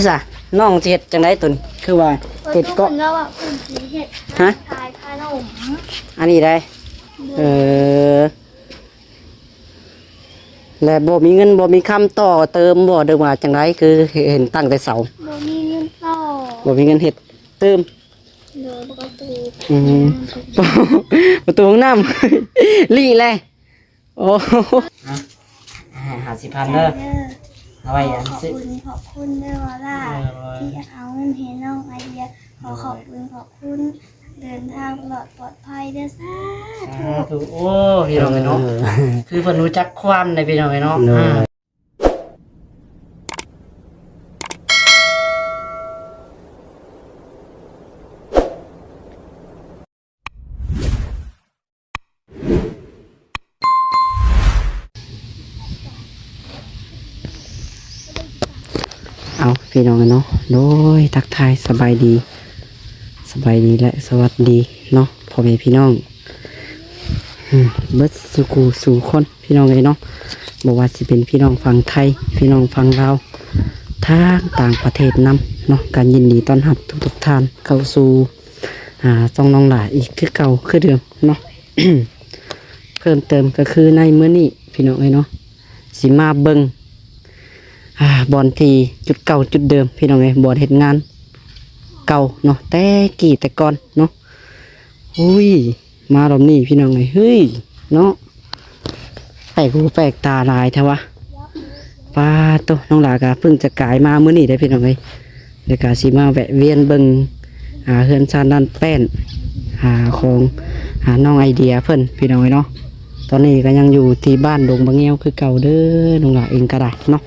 จ้ะน้องสิเฮ็ดจังได๋ตุนคือว่าเฮ็ดเกาะแล้วว่าคุณสิเฮ็ด ฮะ ขายขนม อันนี้ได้เออและบ่มีเงินบ่มีคำต่อเติมบ่เด้อว่าจังไดคือเห็นตั้งแต่เสา บ่มีเงินต่อ บ่มีเงินเฮ็ดเติม เด้อประตู อืม ประตูห้องน้ำ ลี่เลยโอ้50,000เด้อเอาไว้อัน ขอบ ซื้อ คุณเด้อว่าล่ะที่เอาเงินให้น้องไอเดียขอบคุณเดินทางปลอดภัยเด้อซ่า ถูกโอ้พี่น้องเนาะคือเพิ่นรู้จักความในพี่น้องเนาะเอาพี่น้องเนาะโดยทักทายสบายดีและสวัสดีเนาะพ่อแม่พี่น้องเบิดสุกูสู่คนพี่น้องเลยเนาะบอกว่าสิเป็นพี่น้องฝั่งไทยพี่น้องฝั่งลาวทางต่างประเทศนำเนาะการยินดีต้อนรับทุกท่านเข้าสู่ซ่องน้องหลาอีกคือเก่าคือเดิมเนาะ เพิ่มเติมก็คือในมื้อนี้พี่น้องเลยเนาะสิมาเบิ่งบอลทีจุดเก่าจุดเดิมพี่น้องเลยบอลเฮ็ดงานเก่าเนาะแต่กี่แต่ก่อนเนาะอุ้ยมารอบนี้พี่น้องเลยเฮ้ยเนาะแปลกหูแปลกตาลายแท้วะป้าโตน้องหลากะเพิ่งจะกายมามื้อนี้ได้พี่น้องเลยเดี๋ยวกะสิมาแวะเวียนเบิ่งเฮือนชานด้านแป้นของน้องไอเดียเพิ่นพี่น้องเลยเนาะตอนนี้ก็ยังอยู่ที่บ้านดงบางเงี้ยวคือเก่าเด้อน้องหลาเองก็ได้เนาะ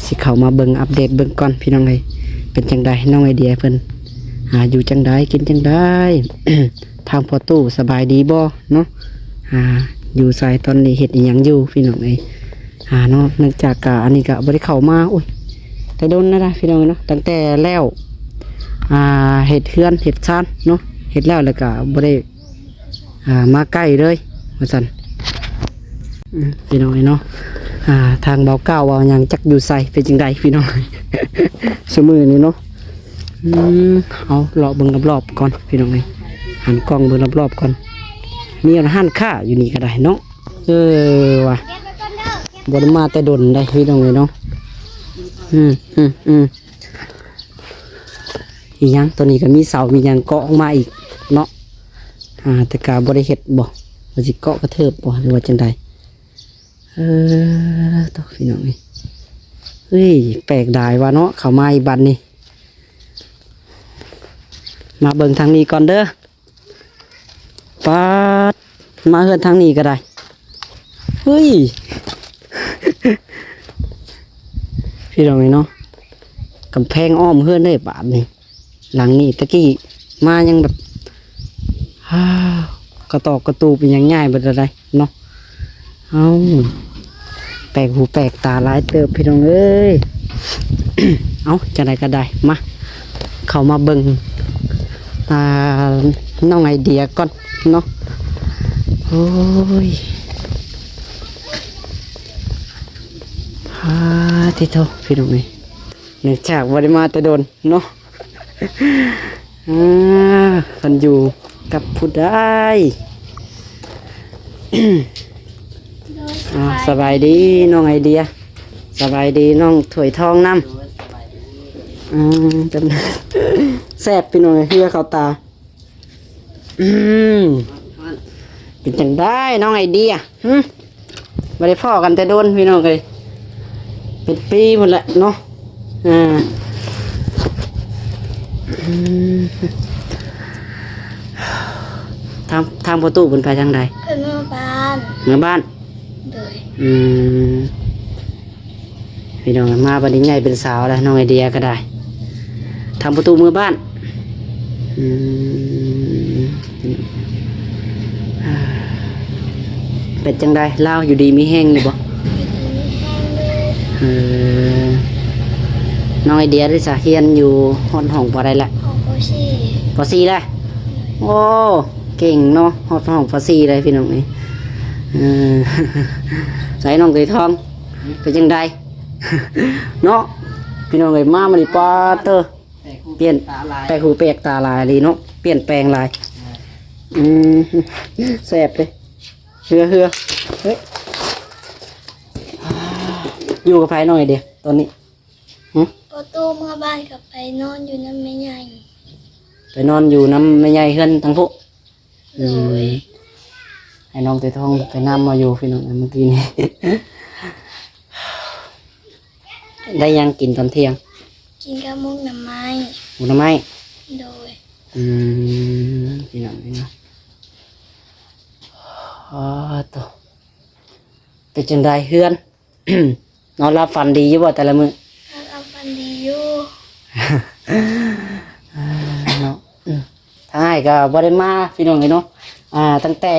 สิเข้ามาเบิ่งอัปเดตเบิ่งก่อนพี่น้องเลยเป็นจังใดน้องไอเดียเพิ่นอยู่จังใดกินจังใด ทางพอตู้สบายดีบ่เนาะอยู่ใส่ตอนนี้เฮ็ดอีหยังอยู่พี่น้องเอ้ยเนาะเนื่องจากอันนี้ก็บ่ได้เข้ามาอุ้ยแต่โดนนะพี่น้องเนาะตั้งแต่แล้วเฮ็ดเฮือนเฮ็ดชานเนาะเฮ็ดแล้วก็บ่ได้มาใกล้เลยว่าซั่นพี่น้องเอ้ยเนาะทางเบาเก้าว่าหยังจักอยู่ใส่เป็นจังไดพี่น้อง ซุมื้อนี้เนาะเอาเลาะเบิ่งรอบๆก่อนพี่น้องเอ้ยหันกล้องเบิ่งรอบๆก่อนมีร้านค้าอยู่นี่ก็ได้เนาะว่ะบ่ได้มาแต่ดนได้พี่น้องเอ้ยเนาะอีหยังตัวนี้ก็มีเสามีหยังเกาะออกมาอีกเนาะแต่ก็บ่ได้เฮ็ดบ่ว่าสิเกาะกระเทิบบ่หรือว่าจังไดต่อพี่น้องนี่เฮ้ยแปลกดายว่าเนาะเข้ามาอีบัดนี่มาเบิ่งทางนี้ก่อนเด้อปัดมาเฮือนทางนี้ก็ได้เฮ้ย พี่น้องนี่เนาะกำแพงอ้อมเฮือนได้บาดนี่หลังนี้ตะกี้มายังแบบกระตอกกระตูเป็นยังง่ายบ่ได้เนาะเอาแปลกหูแปลกตาหลายเติบพี่น้องเอ้ย เอาจะได้ก็ได้มาเข้ามาเบิ่งน้องไอเดียก่อนเนาะโอ้ยที่โตพี่น้องนี่เนื่องจากวันมาแต่โดนเนาะคนอยู่กับผู้ได้สบายดีน้องไอเดียสบายดีน้องถวยทองน้ำจำแซ่บพี่น้องเฮียเขาตาเป็นจังได้น้องไอเดียไม่ได้พ่อกันแต่โดนพี่น้องเลยเป็นปีหมดแหละเนาะทางประตูบนไปทางใดเมื่อบ้าน เมื่อบ้านโดยพี่น้องมาบัดนี้ใหญ่เป็นสาวแล้วน้องไอเดียก็ได้ทางประตูเมื่อบ้านเป็นจังได้เล่าอยู่ดีมีแห้งหรือบ่น้องไอเดียได้สาเฮียนอยู่ห้องปอได้ละของปอซี่ได้โอ้เก่งเนาะห้องปอซี่เลยพี่น้องนี่ใส่น้องตีทองเป็นจังได้เนาะ พี่น้องเอ้ยมามันนี่ปาเตอเปลี่ยนแปลกหูแปลกตาลายเลยเนาะเปลี่ยนแปลงลายอืมแซ่บเลยเฮือเฮ้ยอยู่กับไผหน่อยเดียวตอนนี้ ประตูเมื่อบ้านกับไปนอนอยู่น้ำไม่ใหญ่ ไปนอนอยู่น้ำไม่ใหญ่เฮือนทั้งพวก โดย ให้น้องเตยทองไปน้ำมาอยู่พี่น้องเมื่อกี้นี้ ได้ยังกินตอนเที่ยง กินกับมุกน้ำไม้ หมูน้ำไม้ โดย พี่น้องอ๋อตัวเป็นจังไดเฮือน นอนรับฝันดีอยู่บ่แต่ละมื้อ ถ้าเอาฟันดีอยู่ เนาะทางอ้ายก็บ่ได้มาพี่น้องเนาะตั้งแต่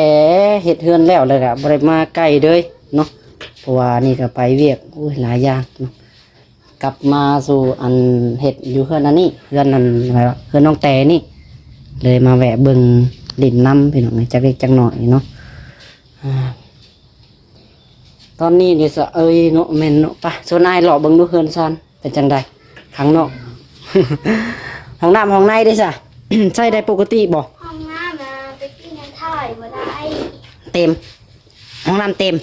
เฮ็ดเฮือนแล้วเลยก็บ่ได้มาใกล้เลยเนาะเพราะว่านี่ก็ไปเวียกอุ้ยหลายอย่างเนาะกลับมาสู่อันเฮ็ดอยู่เฮือนอันนี้เฮือนนั้นอะไรวะเฮือนน้องแต่นี่เลยมาแวะเบิ่งดินน้ำพี่น้องจักเล็กจักหน่อยเนาะตอนนี้นี่ซะเอ้ยเนาะแม่นเนาะไปโซนายเลาะเบิ่งดูเฮือนซันเป็นจังไดข้างนอก ห้องน้ำห้องในได้ซะ ใช้ได้ปกติบ่ ห้องน้ำนะไปกินน้ำถ่ายบ่ได้ เต็มห้องน้ำเต็ม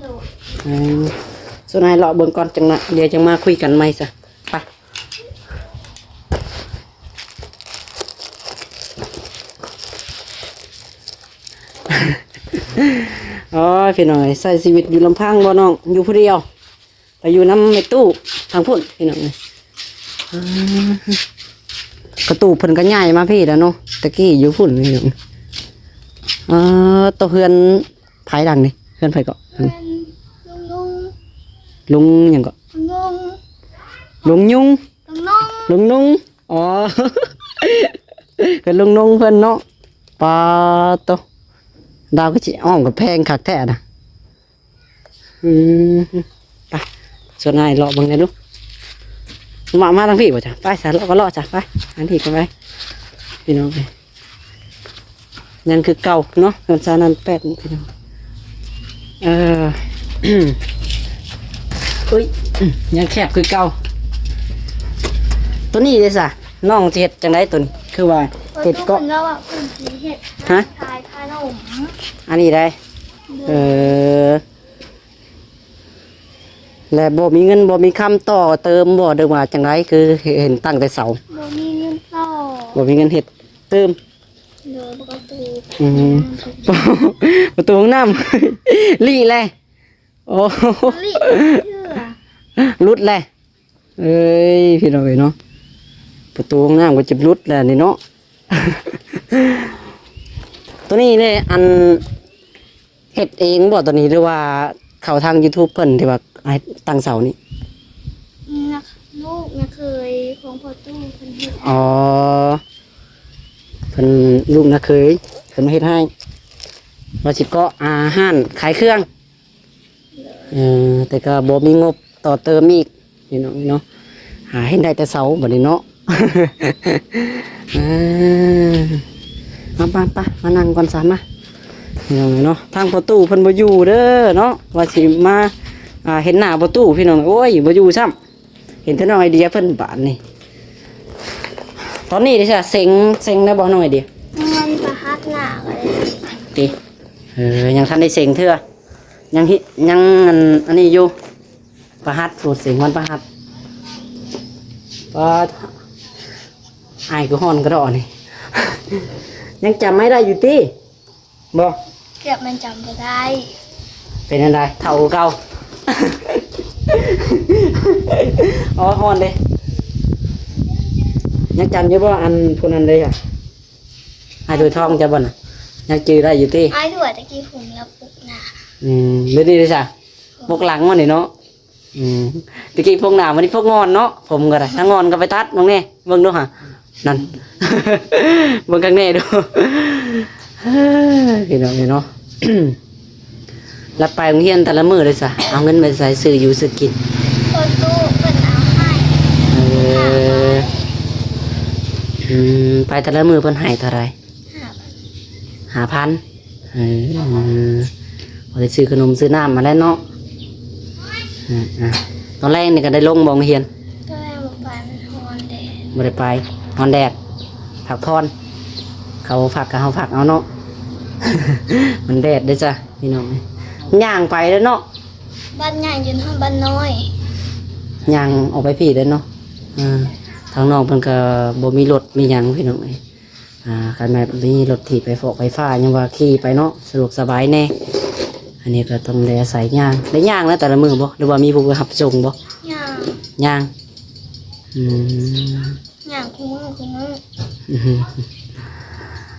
โดย ส่วนนายเลาะเบิ่งก่อนจังนะเดี๋ยวจังมาคุยกันใหม่ซะไป อ๋อพี่น้อยใช้ชีวิตอยู่ลำพังบ่น้องอยู่ผู้เดียวไปอยู่น้ำในตู้ทางพุ่นพี่น้องกระตู้เพิ่นก็ใหญ่มาพี่แล้วเนาะตะกี้อยู่พุ่นพี่น้องตัวเฮือนไผดังนี่เฮือนไผก็ เป็นลุง ลุงหยังก็ ลุง ลุงยุง ลุงน้องลุงนุ่งอ๋อ เป็นลุงนุ่งเพิ่นเนาะปลาโตดาวก็สิอ้อมกับแพงคักแท้น่ะไปส่วนนายเลาะเบิ่งได้ดูมาทางพี่บ่จ้ะไปสาเลาะก็เลาะจ้ะไปอันที่กันไปพี่น้องเอ้ยยังคือเก่าเนาะเงินซานันแปดพี่น้องอุ้ยยังแคบคือเก่าตัวนี้เลยสะน้องสิเฮ็ดจังไดตัวนี้คือว่า ประ เฮ็ด ตู ก็ เป็นแล้วอ่ะเป็นสีเห็ด ฮะ ขายขนม อันนี้ได้และบ่มีเงินบ่มีคำต่อเติมบ่เด้อว่าจังไดคือเห็นตั้งแต่เสา บ่มีเงินต่อ บ่มีเงินเฮ็ดเติม โดยประตู ประตูห้องน้ำ ลี่เลยโอ้ ลิเชื่อ รุดเลยเอ้ยพี่น้องเอ้ยเนาะประตูห้องน้ำก็จะรุดแล้วนี่เนาะ ตัวนี้เนี่ยอันเฮ็ดเองบ่ตัวนี้หรือว่าเข้าทาง YouTube เพิ่นที่ว่าให้ตั้งเสานี่ นักลูกนักเคยของประตูเป็นเห็ด อ๋อเพิ่นลูกนะเคยเพิ่นมาเฮ็ดให้ว่าสิเกาะอาหารขายเครื่องแต่ก็บ่มีงบต่อเติมอีกพี่น้องเนาะหาให้ได้แต่เสาบัดนี้เนาะ มามานั่งก่อนซะมาพี่น้องเนาะทางประตูเพิ่นบ่อยู่เด้อเนาะว่าสิมาเห็นหน้าประตูพี่น้องโอ้ยบ่อยู่ซ้ำเห็นแต่น้องไอเดียเพิ่นบานนี่ตอนนี้ดิจ้ะเซ็งได้บ่น้องไอเดีย มันประหัดหนาเลย ติยังทันได้เซ็งเทื่อยังอันนี้อยู่ประหัดสูตรเสียงวันประหัดอายก็ฮ้อนกระดอนี่ ยังจำไม่ได้อยู่ติบ่ เกือบมันจำไม่ได้ เป็นอะไรเท่าเก่า อ๋อฮ้อนเด้ยังจำอยู่บ่อันพวกนั้นเลยอ่ะให้โดยท้องจะบ่น่ะยังจื้อได้อยู่ติ ไอ้ถั่วตะกี้ผมแล้วปุกหนา หรือดีเลยจ้ะพวกหลังมันนี่เนาะตะกี้พวกหนาวันนี้พวกงอนเนาะผมก็ได้ถ้างอนก็ไปตัดน้องแน่เบิ่งดูฮะนั่น เบิ่งข้างแน่ดู พี่น้องเนาะ แล้วไปโรงเรียนแต่ละมื้อเลยจ้ะเอาเงินไปใส่ซื้ออยู่ซื้อกิน ประตูเป็นเอาให้ เออไปแต่ละมื้อเพิ่นให้เท่าไหร่ 5,000พอได้ซื้อขนมซื้อน้ำมาแล้วเนาะตอนแรกนี่ก็ได้ลงบ่โรงเรียน ฮอนแดด บ่ได้ไปนอนแดดผักพรเขาผักกับเขาผักเอาเนาะ มันแดดเด้อจ้ะพี่น้องย่างไปแล้วเนาะ บ้านใหญ่ยืนห้องบ้านน้อย ย่างออกไปพี่เด้อเนาะทางน้องเพิ่นก็บ่มีรถมีหยังพี่น้องคันแบบมีรถถีบไปฟอกไฟฟ้ายังว่าขี่ไปเนาะสะดวกสบายแน่อันนี้ก็ต้องได้อาศัยย่างได้ย่างแล้วแต่ละมื้อบ่หรือว่ามีผู้รับส่งบ่ ย่าง ย่างอืม ย่างคู่มือคู่มือ อื้อหือ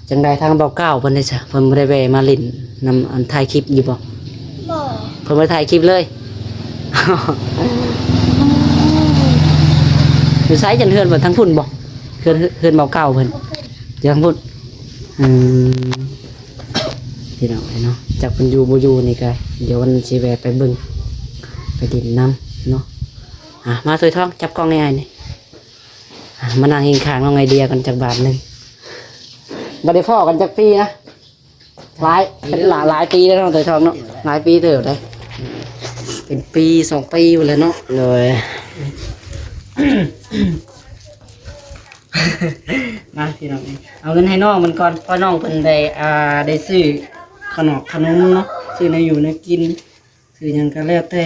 จังใดทางเบาเก้าเพิ่นได้จ้ะเพิ่นบ่ได้แวะมาเล่นนำอันถ่ายคลิปอยู่บ่ บ่ เพิ่นบ่ถ่ายคลิปเลย อยู่ไสจันเฮือนเพิ่นทั้งพุ่นบ่เฮือนเบาเก้าเพิ่น บ่เป็น อยู่ทั้งพุ่นอืมพี่น้องเนาะจากเพิ่นอยู่บ่อยู่นี่ก็เดี๋ยววันสิแวะไปเบิ่งไปดินน้ำเนาะมาสวยทองจับกล้องง่ายๆนี่มานั่งเฮงข้างน้องไอเดียกันจักบาทหนึงบ่ได้พ้อกันจักปีนะหลายปีแล้วเนาะสวยทองเนาะหลายปีเติบได้เป็นปี2 ปีหมดแล้วเนาะเลย มาพี่น้องเอาเงินให้น้องมันก่อนเพราะน้องเพิ่นได้ซื้อขนมเนาะซื้อในอยู่ในกินซื้อหยังก็แล้วแต่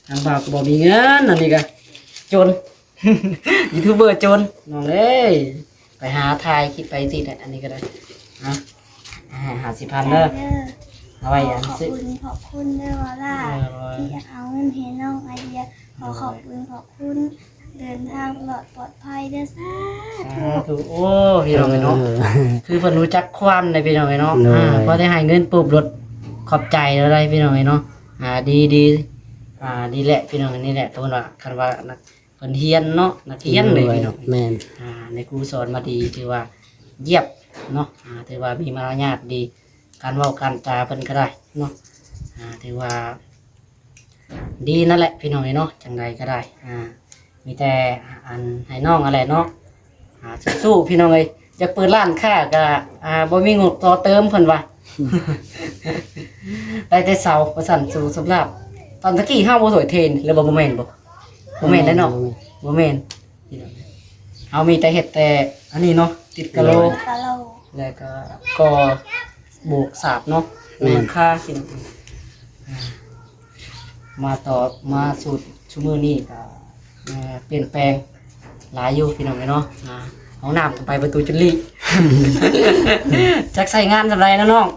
ทางบ่าวก็บ่มีเงินอันนี้ก็จน ยูทูบเบอร์จนน้องเอ้ยไปหาทายคิดไปสิอันนี้ก็ได้50,000เด้อเอาไว้อัน ขอบ ซื้อ คุณเด้อวาล่าที่เอาเงินให้น้องไอเดียขอบคุณเดินทางปลอดภัยเด้อซ่า ถูกโอ้พี่น้องเนาะคือเพิ่นรู้จักความในพี่น้องเนาะพอได้ให้เงินปุ๊บรถขอบใจอะไรพี่น้องเนาะดีดีแหละพี่น้องนี่แหละเพิ่นว่าคันว่านักเพิ่นเฮียนเนาะนักเฮียนเลยพี่น้องแม่นในครูสอนมาดีถือว่าเยี่ยมเนาะถือว่ามีมารยาทดีการเว้าการจาเพิ่นก็ได้เนาะถือว่าดีนั่นแหละพี่น้องเนาะจังไดก็ได้มีแต่อันให้น้องอะไรเนาะสู้ๆพี่น้องเอ้ยจะเปิดร้านค้าก็บ่มีงบต่อเติมเพิ่นว่า ได้แต่เสาประสันสู่สำหรับตอนตะกี้ห้าบ่สวยเทนแล้วบ่แม่นบ่แม่นได้เนาะบ่แม่นเฮามีแต่เฮ็ดแต่อันนี้เนาะติดกะโหล กะโหล แล้วก็ก่อโบกสาบเนาะแม่นค่าสิมาต่อมาสูตรชั่วมื้อนี้ก็เปลี่ยนแปลงหลายอยู่พี่น้องเนาะเอาน้ำไปประตูจุลี่ จักใส่งานสำไรนะน้อง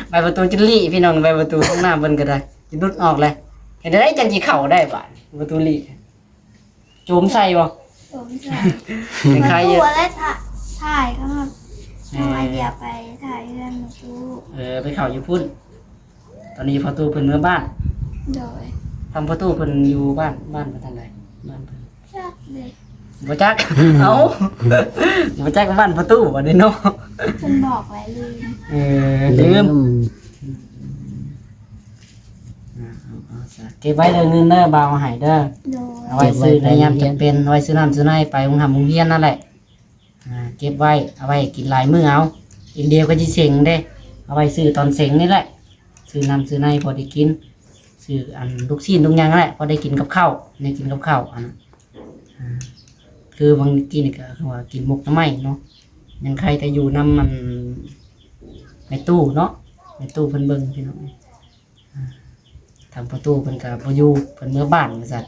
ไปประตูจุลี่พี่น้องไปประตูห้องน้ำเบิ่นก็ได้จะดุดออกเลยเห็นได้จังสิเข้าได้บ่ประตูลี่โจมใส่บ่ สมใจ เป็นใครเยอะ ตัวและถ่ายก็มาน้องไอเดียไปถ่ายเรื่องหนู ไปเข้าอยู่พุ่นตอนนี้ประตูเพิ่นเมื่อบ้าน โดย ทำประตูเพิ่นอยู่บ้านไปทางไหนบ้านเพิ่น ชักเลย บ่จัก เอาบ่จักบ้านประตูบ่ได้เนาะ ฉันบอกไว้ลืม ลืมเก็บไว้เด้อเงินเด้อบ่าวให้เด้อ โดย เอาไว้ซื้อในยามจำเป็นเอาไว้ซื้อน้ำซื้อในไปโรงเรียนนั่นแหละเก็บไว้เอาไว้กินหลายมื้อเอาอีกเดียวก็สิเซ็งเด้เอาไว้ซื้อตอนเซ็งนี่แหละซื้อน้ำซื้อในพอได้กินซื้ออันลูกชิ้นทุกอย่างนั่นแหละพอได้กินกับข้าวได้กินกับข้าวอันคือบางทีนี่ก็คือว่ากินหมกน้ำไหม้เนาะยังใครแต่อยู่น้ำมันในตู้เนาะในตู้เพิ่นเบิ่งพี่น้องทำประตูเพิ่นก็บ่อยู่เพิ่นเมื่อบ้านว่าซั่น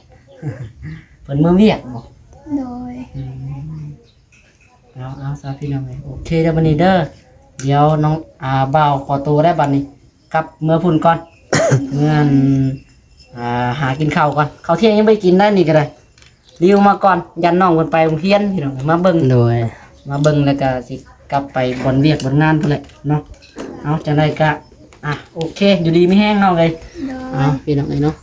เพิ่นเมื่อเวียกบ่ โดย เอาซะพี่น้องโอเคเด้อบัดนี้เด้อเดี๋ยวน้องบ่าวขอตัวได้บัดนี้กลับเมื่อพุ่นก่อน เมื่อนหากินข้าวก่อนข้าวเที่ยงยังไม่กินได้นี่ก็ได้รีวมาก่อนยันน้องเพิ่นไปโรงเรียนพี่น้องมาเบิ่ง โดย มาเบิ่งแล้วก็สิกลับไปบนเวียกบนงานพุ่นแหละเนาะเอาจังไดก็โอเคอยู่ดีไม่แห้งน้องเลย โดย พี่น้องเนาะ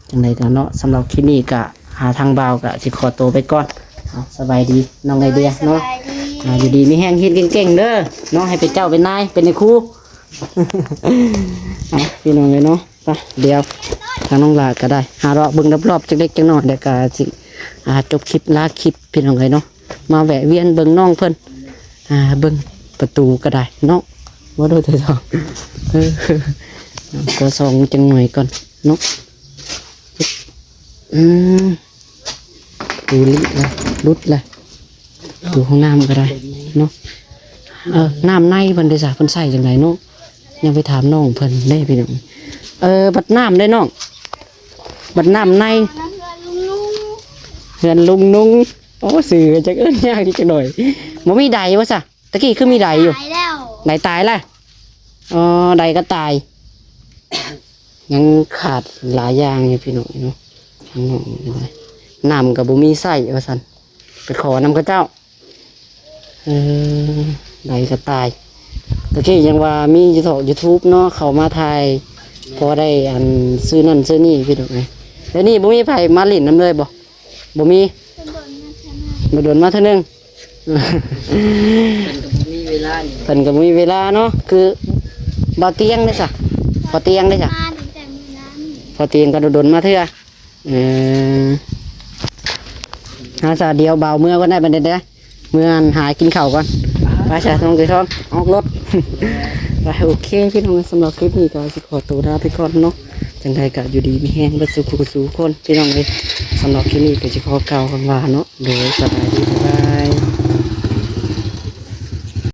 จังไดก็เนาะสำหรับคลิปนี้ก็หาทางบ่าวก็สิขอตัวไปก่อนสบายดีน้องไอเดียเนาะ สบายดี อยู่ดีไม่แห้งคิดเก่งๆเด้อเนาะให้เป็นเจ้าเป็นนายเป็นในครู พี่น้องเลยเนาะไปเดี๋ยวทางน้องลาก็ได้หารอบเบิ่งรอบๆจักเล็กจักน้อยเดี๋ยวก็สิจบคลิปลาคลิปพี่น้องเลยเนาะมาแวะเวียนเบิ่งน้องเพิ่นเบิ่งประตูก็ได้เนาะบ่โดยแต่สองก็ส่องจังหน่อยก่อนเนาะ อืมดูลิละรุดละดูห้องน้ำก็ได้เนาะน้ำในเพิ่นได้จ้ะเพิ่นใส่จังไดเนาะยังไปถามน้องเพิ่นได้พี่น้องบัดน้ำได้น้องบัดน้ำใน น้ำเกลือลุง เฮือนลุงนุ่งโอ้สื่อจักเอิ้นยากจังหน่อยบ่มีใดวะซะตะกี้คือมีใดอยู่ ตายแล้ว ใดตายแล้วอ๋อใดก็ตาย ยังขาดหลายอย่างอยู่พี่น้องเนาะข้างนอกนี่นะน้ำกับบุมีไส้ว่าสันไปขอน้ำกระเจ้าใดก็ตายตะกี้ยังว่ามีYouTube เนาะเขามาถ่ายพอได้อันซื้อนั่นซื้อนี่พี่น้องไงแล้วนี่บุมีไผมาหลินน้ำเลยบ่บุมี เป็นบนนะชนะ มาโดนมาเท่านึง เป็นกับมีเวลานี่ เพิ่นก็บ่มีเวลาเนาะคือบ่เตียงเด้อจ้ะบ่เตียงเด้อจ้ะ มาถึงแต่มือนั้น พอเตียงก็โดนมาเถอะหาสาเดียวเบาเมื่อก็ได้บันเด็ดได้เมื่อหากินข้าวก่อนไปใช่ท้องกี่ท้องออกรถ ไปโอเคพี่น้องสำหรับคลิปนี้ก็สิขอตัวลาไปก่อนเนาะจังใดก็อยู่ดีมีแห้งบัดสุขสู่คนพี่น้องเลยสำหรับคลิปนี้ก็จะขอกล่าวคำว่าเนาะโดยสบายดีบ๊ายบาย